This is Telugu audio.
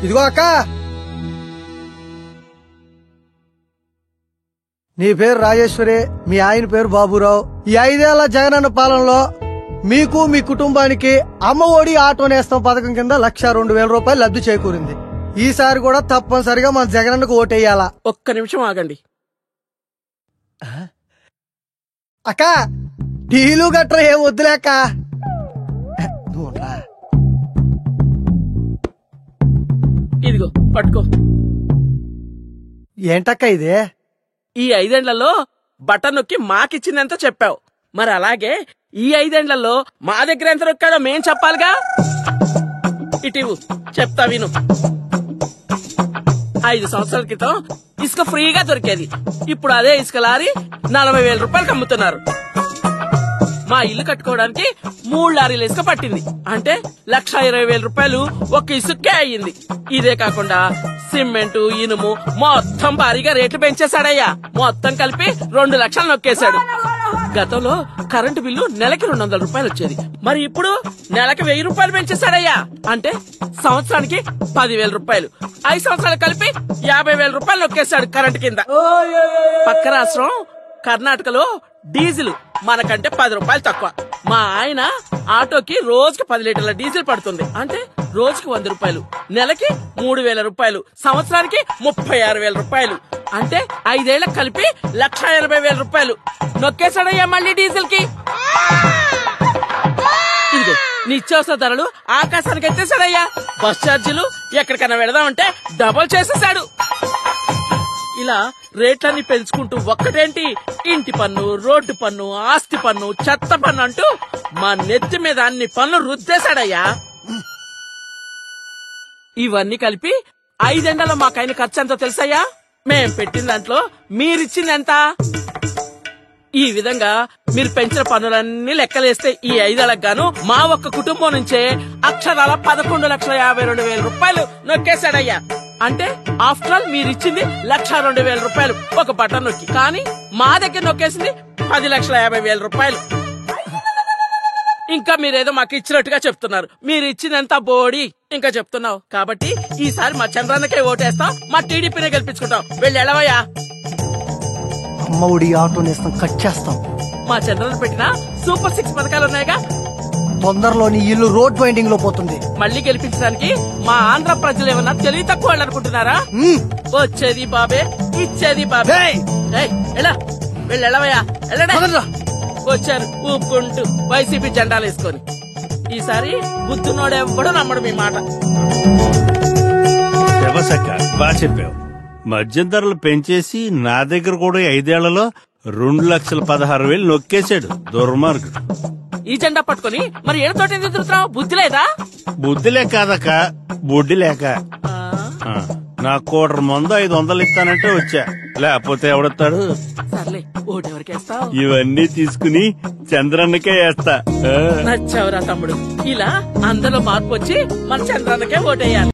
ఇదిగో అక్క, నీ పేరు రాజేశ్వరి, మీ ఆయన పేరు బాబురావు. ఈ 5 ఏళ్ల జగనన్న పాలనలో మీకు మీ కుటుంబానికి అమ్మ ఒడి ఆటో నేస్తం పథకం కింద 1,02,000 రూపాయలు లబ్ధి చేకూరింది. ఈసారి కూడా తప్పనిసరిగా మన జగనన్నకు ఓటేయాలా? ఒక్క నిమిషం ఆగండి అక్క. టీలు గట్రా ఏం వద్దులేక. ఇదిగో పట్టుకో. ఏంటక్క ఇదే? ఈ 5 ఏళ్లలో బటన్ నొక్కి మాకిచ్చిందంతా చెప్పావు, మరి అలాగే ఈ 5 ఏళ్లలో మా దగ్గర ఎంత నొక్కాడో మేం చెప్పాలిగా. ఇటీవు చెప్తా విను. 5 సంవత్సరాల క్రితం ఇసుక ఫ్రీగా దొరికేది. ఇప్పుడు అదే ఇసుక లారీ 40,000 రూపాయలకు అమ్ముతున్నారు. మా ఇల్లు కట్టుకోవడానికి 3 లారీల ఇసుక పట్టింది. అంటే 1,20,000 రూపాయలు ఒక్క ఇసుకే అయ్యింది. ఇదే కాకుండా సిమెంటు, ఇనుము మొత్తం భారీగా రేట్లు పెంచేశాడయ్యా. మొత్తం కలిపి 2 లక్షలు నొక్కేశాడు. గతంలో కరెంటు బిల్లు నెలకి 200 రూపాయలు వచ్చేది, మరి ఇప్పుడు నెలకి 1000 రూపాయలు పెంచేశాడయ్యా. అంటే సంవత్సరానికి 10,000 రూపాయలు. 5 సంవత్సరాలు కలిపి 50,000 రూపాయలు నొక్కేశాడు కరెంటు కింద. పక్క రాష్ట్రం కర్ణాటకలో డీజిల్ మనకంటే 10 రూపాయలు తక్కువ. మా ఆయన ఆటోకి రోజుకి 10 లీటర్ల డీజిల్ పడుతుంది. అంటే రోజుకి 100 రూపాయలు, నెలకి 3,000 రూపాయలు, సంవత్సరానికి 36,000 రూపాయలు. అంటే 5 ఏళ్లకు కలిపి 1,80,000 రూపాయలు నొక్కేశాడయ్యా మళ్ళీ డీజిల్ కి. ఇదిగో నిత్యావసర ధరలు ఆకాశానికి ఎత్తేసాడయ్యా. బస్ ఛార్జీలు ఎక్కడికైనా వెళదామంటే డబుల్ చేసేసాడు. ఇలా రేట్లన్నీ పెంచుకుంటూ ఒక్కటేంటి, ఇంటి పన్ను, రోడ్డు పన్ను, ఆస్తి పన్ను, చెత్త పన్ను అంటూ మా నెత్తి మీద అన్ని పన్ను రుద్దేశాడయ్యా. ఇవన్నీ కలిపి 5 ఏళ్లలో మాకైన ఖర్చు ఎంతో తెలుసయ్యా? మేం పెట్టిన దాంట్లో మీరిచ్చింది ఎంత? ఈ విధంగా మీరు పెంచిన పన్నులన్నీ లెక్కలేస్తే ఈ 5 ఏళ్లకు గాను మా ఒక్క కుటుంబం నుంచే అక్షరాల 11,52,000 రూపాయలు నొక్కేశాడయ్యా. అంటే ఆఫ్టర్ ఆల్ మీరిచ్చింది 1,02,000 రూపాయలు ఒక బటన్ నొక్కి, కానీ మా దగ్గర నొక్కేసింది 10,50,000 రూపాయలు. ఇంకా మీరేదో మాకు ఇచ్చినట్టుగా చెప్తున్నారు. మీరు ఇచ్చినంత బోడి ఇంకా చెప్తున్నావు. కాబట్టి ఈసారి మా చంద్రన్నకే ఓటేస్తాం, మా టీడీపీనే గెలిపించుకుంటాం. వెళ్ళి ఎలవయ్యా. అమ్మ ఒడి ఆటో నేస్తం కట్ చేస్తాం. మా చంద్రన్న పెట్టిన సూపర్ 6 పథకాలు ఉన్నాయిగా. తొందరలోని ఇల్లు రోడ్ వైండింగ్ లో పోతుంది. మళ్ళీ గెలిపించడానికి మా ఆంధ్ర ప్రజలు ఏమన్నా తెలివి తక్కువ వాళ్ళు అనుకుంటున్నారా? వచ్చేది బాబే, ఇచ్చేది బాబే. ఎలా వెళ్ళి ఎలవయ్యా, వెళ్ళడా. వచ్చారు ఊపుకుంటూ వైసీపీ జెండాలు వేసుకొని. ఈసారి బుద్ధునోడెవ్వడూ నమ్మడు మీ మాట. బాగా చెప్పావు. మద్యం ధరలు పెంచేసి నా దగ్గర కూడా 5 ఏళ్లలో 2,16,000 నొక్కేశాడు దుర్మార్గుడు. ఈ జెండా పట్టుకుని మరి ఏడుతోటి ఎందుకు తిరుగుతున్నావు? బుద్ధి లేదా? బుద్ధిలే కాదక్క, బుడ్డి లేక. నా 1/4 మందు 500 ఇస్తానంటే వచ్చా, లేకపోతే ఎవడొస్తాడు? సర్లే, ఓటెవరికేస్తావు? ఇవన్నీ తీసుకుని చంద్రన్నకే వేస్తా. నచ్చావురా తమ్ముడు. ఇలా అందరిలో మార్పు వచ్చి మన చంద్రన్నకే ఓటేయాలి.